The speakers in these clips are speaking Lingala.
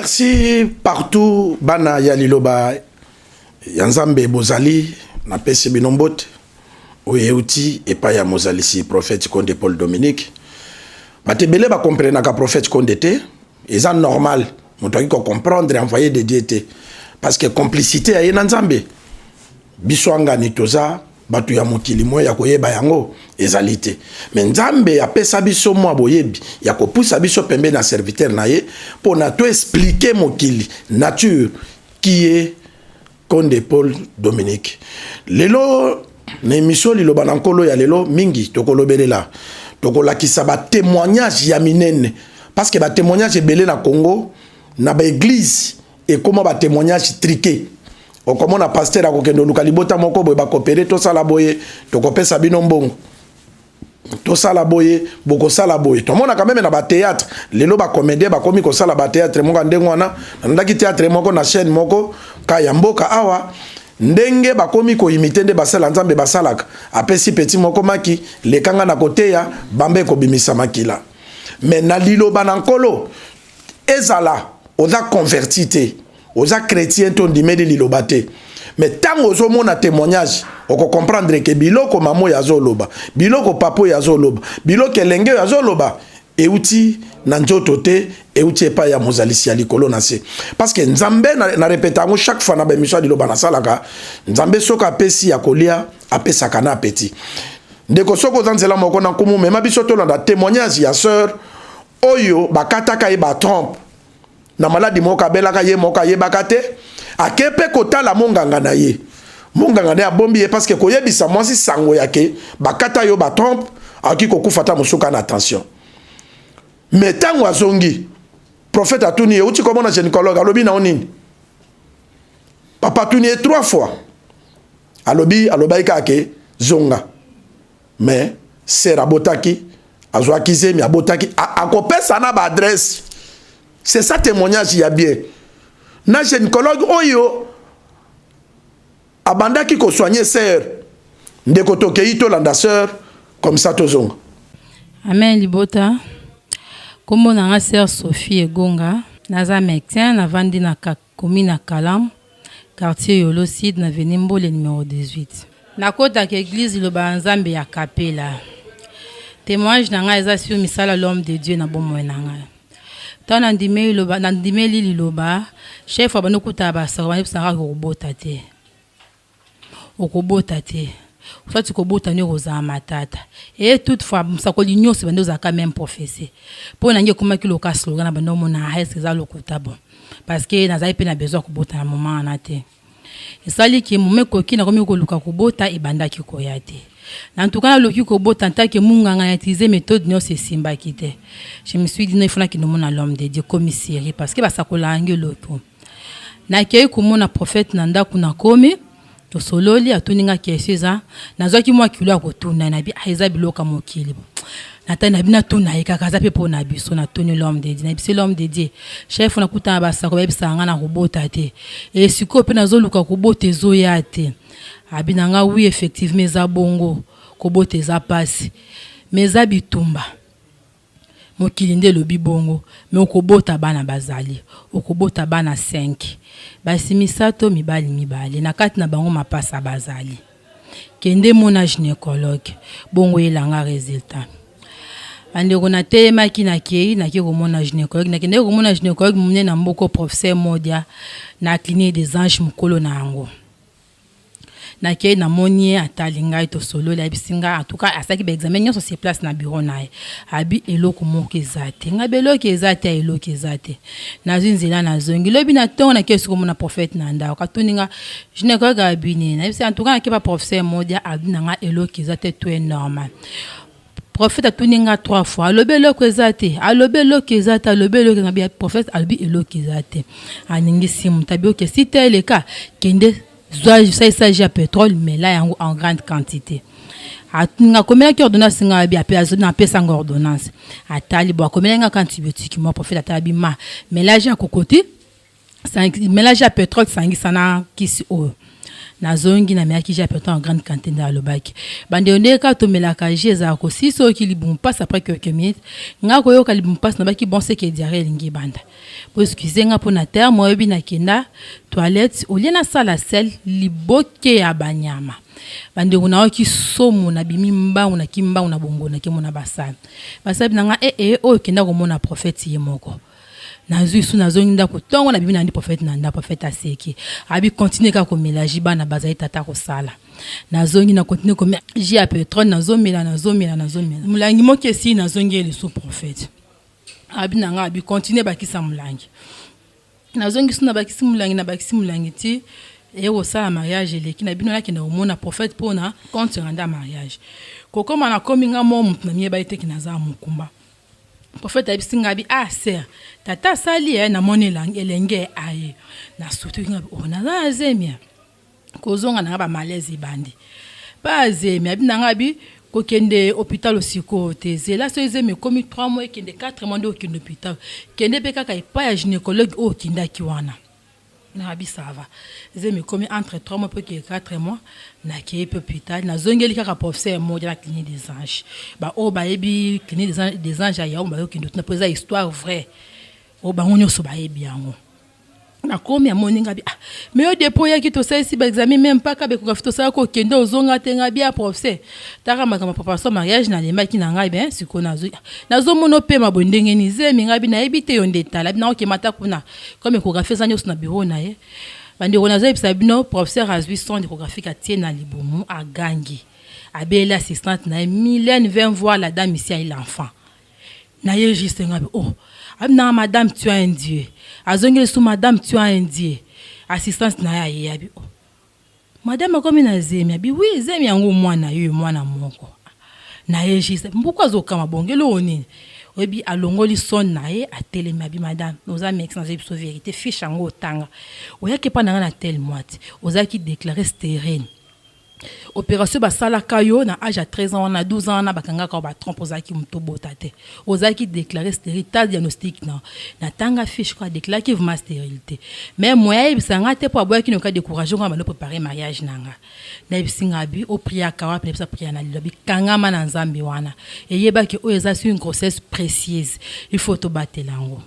Merci partout bana ya liloba yanzambe bozali na pesi binombote oyeuti epa ya mozalisi prophète Konde Paul Dominique batebele ba comprendre ka prophète Konde te eza normal moto ki ko comprendre envoyer de Dieu te parce que complicité ya nzambe biso ngani toza batu ya mokili mo ya koyeba yango ezali te mais nzambe apesa biso mwa boyebi ya kopusa biso pembe na serviteur na ye pour na to expliquer mokili nature qui est Konde Paul Dominique lelo na émission liloba na nkolo ya lelo mingi tokolobelela tokolakisa ba témoignage ya minene parce que ba témoignage ebele na Congo na ba église et comment ba témoignage triqué o comme on a pasteur akokendo luka libota moko boye ba coopérer to sala boye to kopesa bino mbongo to sala boye boko sala boye to mona quand même na ba théâtre lelo ba comédien ba komi ko sala ba théâtre moko ndengwana ndaki théâtre moko na chaîne moko ka ya mboka awa ndenge ba komi ko imiter nde basala nzambe basalaka apesi petit moko maki lekanga na kote ya bambe ko bimisa makila mais na liloba na nkolo ezala oza converti te oza chrétien ton dimeli liloba te mais tango ozo mona témoignage oko comprendre que biloko mamo ya zoloba biloko papo ya zoloba biloko elenge ya zoloba euti na nzoto te euti epa ya mozalisi ya likolo na se parce que nzambe na répétango chaque fois na bemission liloba na salaka nzambe soka apesi ya kolia apesaka na apeti ndeko soko zanzela moko na nkumu mema biso tolanda témoignage ya sœur oyo bakataka ye ba trompe na maladi moka belaka ye moka ye bakate akepe kotala monganga na ye monganga na bombi ye parce que koyebisa mwasi sango yake bakata yo ba trompe aki kokufata musuka na attention mais tango azongi prophète atuni uti komona gynécologue alobi na onini papa tuni 3 fois alobi alobaika ke zonga mais sera botaki azwaki zemi abotaki akopesa na ba adresse. C'est ça témoignage ya bien. Na gynécologue oyo abanda ki ko soigner sœur ndeko tokei to landa sœur comme ça tozonga. Amen libota. Kombo na sœur Sophie Egonga, naza médecin na vandi na commune na Kalam, quartier Yolo Sud na Venimbo le numéro 18. Na kota ke église loba nzambe ya Kapela. Témoignage na nga eza sur misala l'homme de Dieu na bomo na nga. Tana ndimeli loba na ndimeli liloba chef abano kutaba sakwa saka kobota te okobota te soit kobota ni roza matata et toutefois msakoli nyose bando za quand même professeur pour nange kuma kilo ka slogan na bando mona hese za lokuta bon parce que na zai pe na besoin kobota na moment na te esali ki mume koki na komi ko luka kobota ibanda ki koyate. En tout cas, le qui kobo tanta que munganga a utilisé méthode non c'est simba kite. Je me suis dit non il faut que nous mona l'homme de Dieu commissaire parce que ba sakola ngelo to. Na kei komona prophète nanda kuna komi to sololi atuninga keseza nazwaki mwa kilo akotuna na bi aiza biloka mokili. Natana bina tuna ikakaza pe pona biso na toni l'homme de Dieu. Na biso l'homme de Dieu. Chef na kuta ba sakola bisanga na robota te. Et siko pe nazoluka kobote zoyate. Abinanga oui effectivement meza bongo kobote za pasi meza bitumba mokilinde lobi bongo me okobota bana bazali okobota bana 5 basi misato mibali na kati na bango mapasa bazali kende mona gynécologue bongo elanga résultat ande kona tema kina kei na kiko mona gynécologue na kende ko mona gynécologue mune na mboko professeur Modia na clinique des anges mukolo na ango na kei na monie atalinga to solo la bisinga en tout cas asaki ba examen nyoso se place na bureau nae abi eloko moko ezate ngabelo ke ezate eloko ezate na zinzela na zongi lobi na tonga na kesu ko na prophète na nda ka toninga gynécologue abine na bisi en tout cas ke ba professeur Modia abina nga eloko ezate tout est normal. Prophète atuninga 3 fois alobelo ko ezate alobelo ke ezate alobelo ke ngabi prophète albi eloko ezate aningi simu tabio ke site le cas kende ça s'agit de pétrole mais là en grande quantité. Atunga combien qui ordonnance nga bi apé na pesa nga ordonnance. Atali bo combien nga antibiotique moi prophète atabi ma mélange à cocoté 5 mélange à pétrole sangi sana kisi o. nazongi na meki j'ai pourtant en grande quantité dans le bac bande onde ka to melaka jeza ko si so ki libum passe après quelques minutes nga ko yo ka libum passe na baki bon c'est que diarrhée lingi banda pour excuser nga pour na terre moi bi na kenda toilette au lieu na sala sel liboke ya banyama bande una ki somo na bimimba una kimba una bongo na kimona basana basabi na nga o kenda ko mona prophète yemoko nazu su nazongi ndako tongo na bibi na ndi prophète na nda prophète aseki abi continuer ka ko mélanger bana bazai tata ko sala nazongi na continuer ko ji a pétrole nazomela mulangi mokesi nazongi le sous prophète abi na nga abi continuer bakisa mulangi nazongi su na bakisi mulangi ti au ça mariage eleki na bino na kina omona prophète pona compte renda mariage kokoma na kominga mo mutu na mieba ite kinaza mukumba prophète abisinga bi sœur tata sali na moni lang elenge aye na surtout ngabi ona za zemia kozonga na ba malaise bandi ba zemia bi nanga bi ko kende hôpital osiko tezela so ezeme komi 3 mois kende 4 mois ndo kende hôpital kende beka ka pa ya gynécologue o kinda kiwana na bi ça va ezeme komi entre 3 mois et 4 mois na ki hôpital na zongeli kaka professeur mo de la clinique des anges ba o ba ebi clinique des anges ya ba yo kende na poser histoire vraie o ba ngonyo so ba ebi yango na komi ya moninga bi mais au dépôt ya ki to ça ici ba examen même pas ka be ko fito ça ko kende ozonga tenga bi a professeur taka makama préparation mariage na lemba ki na ngai ben siko nazo mono pe mabondenge ni zemi ngabi na ebite yo ndetala bi na o ke mata kuna comme échographie zanyo na bureau na ye bandi ona zo ibisa bino professeur azwi son échographique a tie na libumu a gangi abela assistante na Mylène 20 voir la dame ici a l'enfant na ye juste ngabi na madame tu as un dieu azongeli sous madame tu as un dieu assistance na ya bi madame comme na zemi bi oui zemi yango mwana moko na ye juste pourquoi zokama bongelo onini obi alongoli son na ye atelema bi madame oza mec sans ebso vérité fiche yango tanga oyake pa na tel moite ozaki déclarer stérile opération basala kayo na âge à 13 ans na 12 ans na bakanga ka ba trompe ozaki muto botate ozaki déclarer stérilité diagnostic na tanga fiche quoi déclarer que vous ma stérilité mais moi ebisanga te po aboyaki no ka décourager ko ba préparer mariage nanga na ebisinga bi o priya kawa pe sa priya na lobi kanga mana nzambi wana eyeba ki o ezasi une grossesse précieuse il faut to batela ngo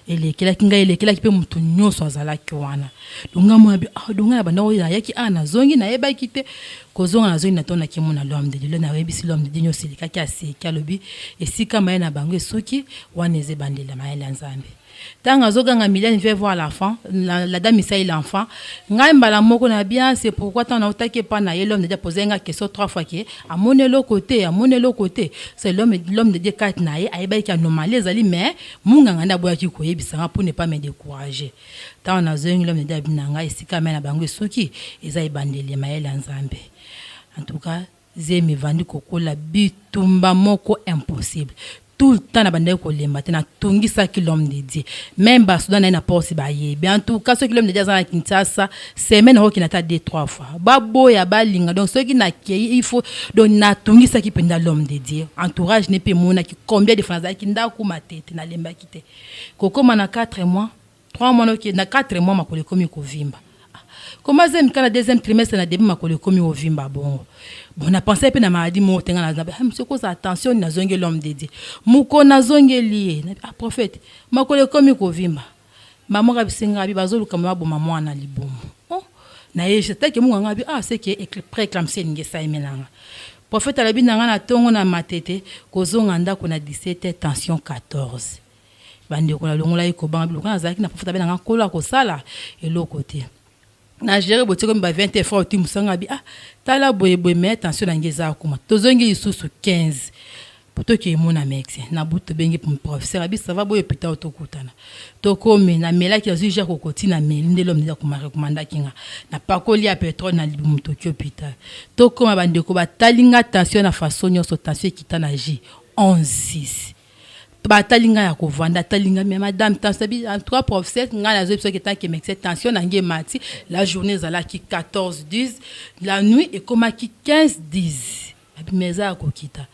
elekela ki pe mutu nyonso azala ki wana donga mwa bi donga ba na yaki ana zongi na yeba kite kozonga na zongi na tona ki mona l'homme de Dieu na webi si l'homme de Dieu nyosi lika ki aseka lobi esika maye na bango soki wana eze bandela maye la nzambe tanga zoganga Mylène veut voir l'enfant la dame ici l'enfant ngai mbala moko na bien c'est pourquoi tant na otake pa na l'homme de Dieu poser nga question 3 fois ki a monelo côté c'est l'homme de Dieu kat na ye ayeba ki anomalies ali mais munga nganda boya ki ko yebisa pour ne pas me décourager tant na zongi l'homme de Dieu binanga esika maye na bango soki eza ibandeli maye la nzambe en tout cas zemi vandi kokola bitumba moko impossible tout le temps na bande ko lemba te na tungisa ki l'homme de Dieu même ba soudan na porte ba ye bien en tout cas ceux qui l'homme de Dieu za Kinshasa semaine ho ki na ta 2-3 fois ba boya ba linga donc ceux qui na ki il faut donc na tungisa ki penda l'homme de Dieu entourage ne pe mona ki combien de fois ki ndako matete na lemba kite kokoma na 4 mois 3 mois ki na 4 mois makole komi ko vimba comment zem kana deuxième trimestre na début makole komi o vimba bon a pensé pe na maladie mo tenga na zabe monsieur ko attention na zonge l'homme de Dieu muko na zonge lié prophète makole komi ko vimba maman ka bisinga bi bazolu kama bo maman na libomo na ye je te ke munga ngabi c'est que préclampsie nge sa emenanga prophète alabi nanga na tongo na matete kozonga ndako na 17 tension 14 bande ko la longola iko banga bi ko na zaki na prophète abenanga kola ko sala eloko te na gérer boté comme ba 20 fois ti musanga bi tala boye mais attention na ngeza kuma tozongi isusu 15 poto ke mona mexe na buto bengi pour professeur abi ça va boye pita otokutana to comme na mela ki azu ja kokoti na melinde l'homme de kuma recommanda kinga na pakoli ya pétrole na libu mutokyo pita to comme bande ko batalinga attention na façon nyoso tension kitana ji 11-6 batalinga ya kovanda talinga mais madame tansabi en 3 professeurs nga na zo que tant que mec cette tension na nge mati la journée zala ki 14-10 la nuit et comme ki 15-10 abi meza kokita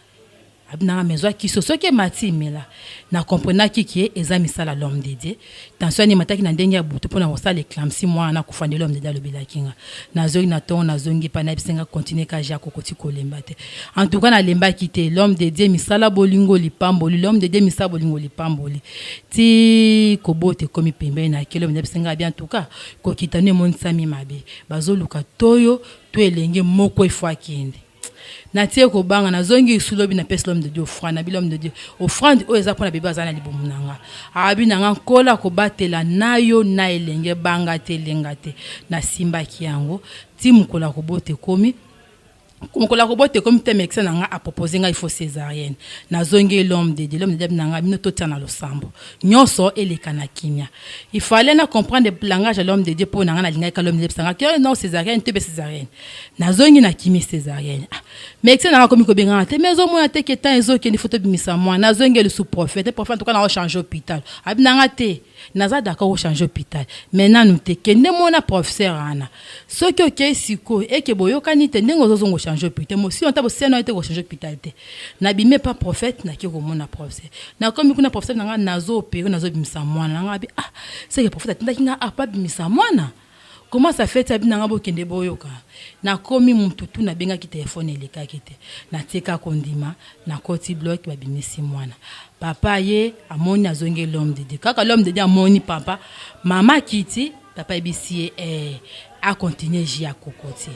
abina maison qui so que mati mela na comprendre qui eza misala l'homme de Dieu tension ni mataki na ndenge ya butu pona osala éclampsie moi na kufanda l'homme de Dieu lobela kinga nazongi na ton nazongi pa na bisenga continuer ka ja kokoti kolemba te en tout cas na lemba kité l'homme de Dieu misala bolingo lipamboli l'homme de Dieu misala bolingo lipamboli ti kobote komi pembe na kelo mna bisenga bien en tout cas ko kitane mon sami mabe bazoluka toyo to elenge moko ifwa kende na tie ko banga na zongi sulobi na pes l'homme de Dieu offrande na l'homme de Dieu offrande o eza pona bebe azana libumu nanga abi nanga kola ko batela nayo na elenge banga te lenga te na simba kiango ti mukola ko bote komi Mukola robote comme te médecin nanga a proposé nga il faut césarienne na zongi l'homme de Dieu nanga bino to tana lo sambo nyonso eleka na kimia il fallait na comprendre le langage de l'homme de Dieu pour nanga na linga ka l'homme de Dieu sanga que non césarienne te be césarienne na zongi na kimi césarienne médecin nanga komi ko benga te mais au moins te que temps ezo ke ni photo bimisa moi na zongi le sous-prophète prophète en tout cas na changer hôpital abi nanga te naza d'accord au changer hôpital maintenant nous te kende mona professeur ana ce que ke siko et que boyoka ni te ndengo zo changer hôpital moi si on t'a bossé non été changer hôpital te na bimé pas prophète na ki ko mona professeur na comme kuna professeur nanga nazo opérer nazo bimisa mwana nanga bi c'est que prophète tanda kinga a pas bimisa mwana comment ça fait ça binanga bokende boyoka na komi mututu na benga ki téléphone eleka kite na teka kondima na koti bloc babimisi mwana papa ye amoni azonge l'homme de Dieu kaka l'homme de Dieu amoni papa mama kiti papa ebisi a continuer jia kokoti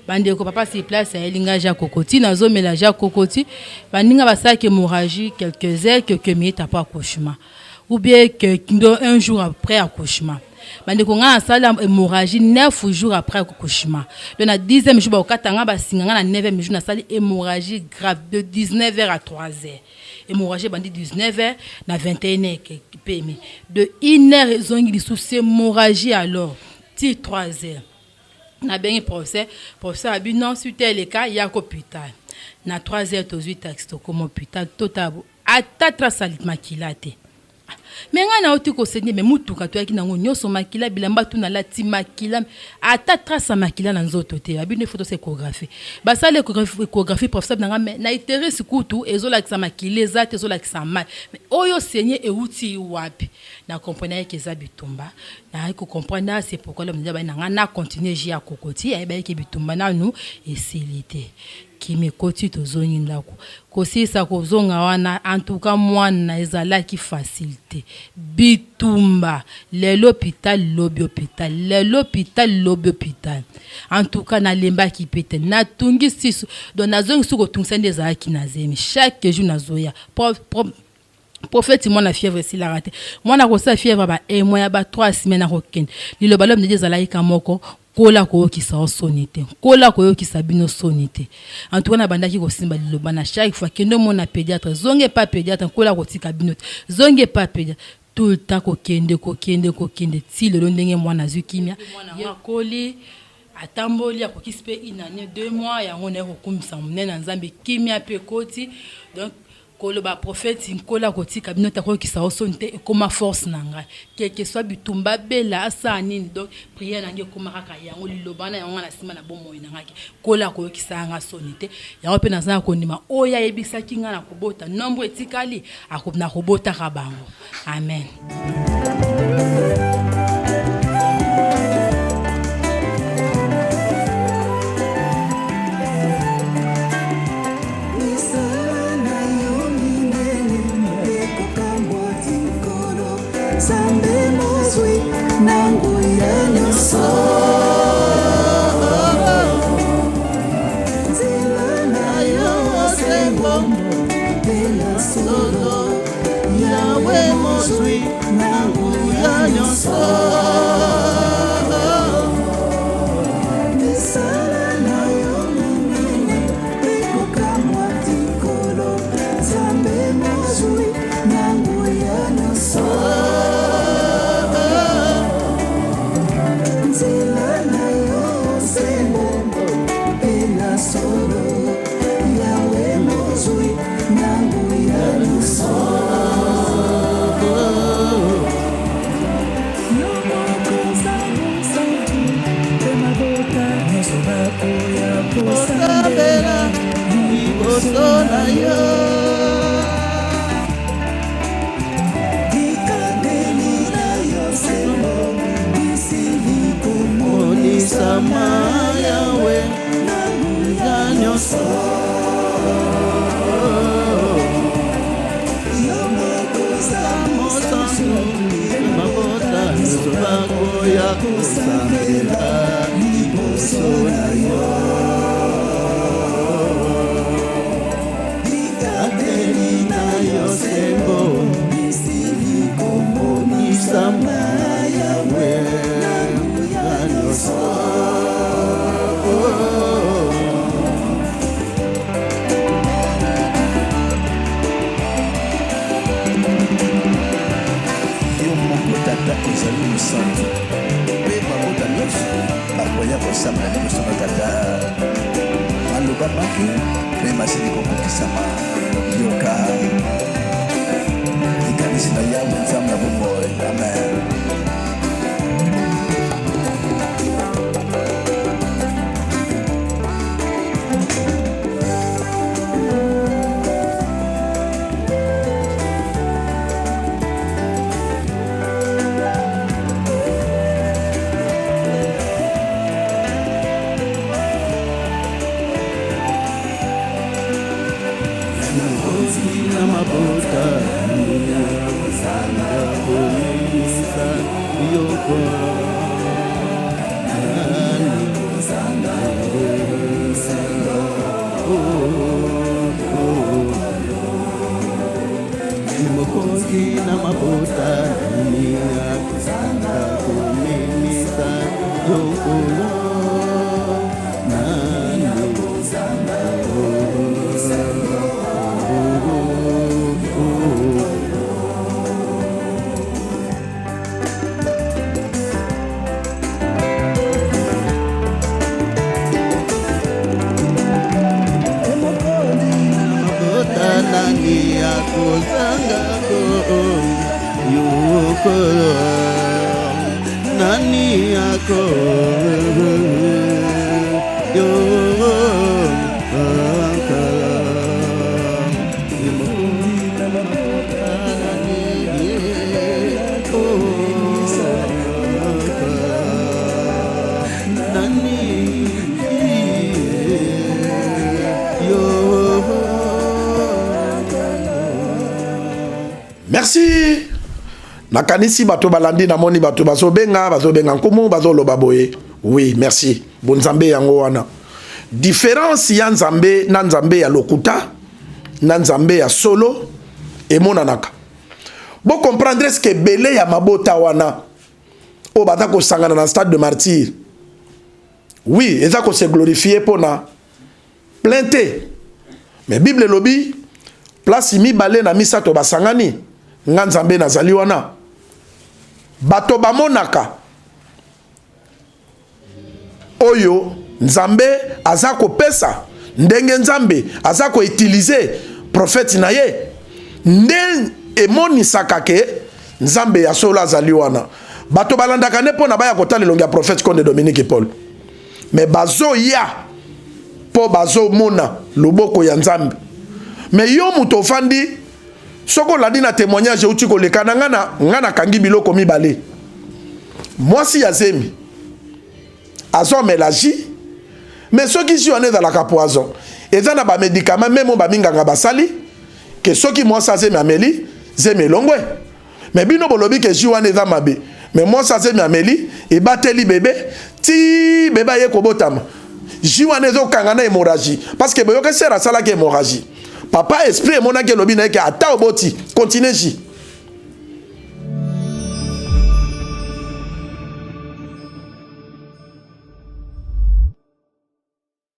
bande ko papa si place a elinga ja kokoti nazo mélanger ja kokoti baninga basaki hémorragie quelques heures quelques minutes après accouchement ou bien que un jour après accouchement bande ko nga sala hémorragie 9 jours après accouchement donc na 10e jour ba okatanga basinga na 9e jour na sali hémorragie grave de 19h à 3h hémorragie bandi 19h na 21h pemi de 1h zongi li sous hémorragie alors ti 3h na bengi professeur abi non suite le cas ya ko hôpital na 3h to 8 taxi to comme hôpital totabo atatra salit makilate mais nga na oti ko senye me mutuka to yaki nango nyoso makila bilamba tu na lati makila ata trace makila na nzoto te abi ne photo échographie ba ça l'échographie professeur nanga na intéresse kutu ezola kisa makila ezate ezola kisa mal mais oyo senye e uti wapi na comprendre que za bitumba na ko comprendre c'est pourquoi l'homme de nanga na continuer jia kokoti e ba ke bitumba na nous et silité qui me koti to zoni ndako kosi sa ko zonga wana en tout cas moi na ezala ki facilité bitumba l'hôpital en tout cas na lemba ki pete na tungi sisu donc na zongi suko tungsende za ki na zemi chaque jour na zoya prophète moi na fièvre si la raté moi na ko sa fièvre ba et moi ya ba 3 semaines na roken lilo balom de ezala ka moko kola ko ki sa sonité kola ko ki sa bino sonité en tout cas na bandaki ko simba liloba na chaque fois que no mona pédiatre zonge pas pédiatre kola ko tika bino zonge pas pédiatre tout le temps ko kende ti le ndenge mwana zukimia ya koli atamboli ya ko kispe une année 2 mois ya ngone ko kumisa munene nzambe kimia pe koti donc koloba prophète nkola kotika bino ta ko kisa osonte comme force nanga quelque soit bitumba bela asa nini donc prière nange koma kaka yango liloba na yango na sima na bomo nanga kola ko kisa nga sonite yango pe nazana kondima oya yebisa kinga na kobota nombre etikali akobna kobota ka bango amen. No kosambela liboso na yo likateli na yo sembo misili komonisa Yawe na nyonso Tata ozali mosantu mpe babota nyonso bakoya kosambela liboso na tata maloba maki mpe masili kokokisama yoka likanisi na Yawe nzambe na bomoi amen. Nani yako Merci. Nakanisi bato balandi na moni bato bazobenga nkumu bazoloba boye. Oui, merci. Bonzambe yango wana. Différence ya nzambe na nzambe ya lokuta na nzambe ya solo emonanaka. Bo comprendre ce que belé ya mabota wana o bata ko sangana na stade de martyr. Oui, eza ko se glorifier pona plainte. Mais Bible lobi place mi balé na misato basangani nga nzambe nazali wana. Bato bamonaka oyo nzambe azako pesa ndenge nzambe azako utiliser prophète na ye nde emonisaka ke nzambe ya solo azali wana. Bato balandaka ne pona baya kotala longi ya prophète Konde Dominique Paul, mais bazo ya po bazo mona loboko ya nzambe. Mais yo muto fandi soko ladi na témoignage uti koleka na ngana kangi biloko mibale. Mwasi ya zemi azo melaji, mais soki si on est dans la poison eza na ba médicament même ba minganga basali ke soki mwasi azemi ameli zemi longwe. Mais bino bolobi ke jiwa eza mabe, mais mwasi azemi ameli e bateli bébé ti bébé ye kobotama jiwa ezo kanga na hémorragie parce que boyoka sera sala ke hémorragie. Papa esprit monaki lobi na ke ata oboti continue ji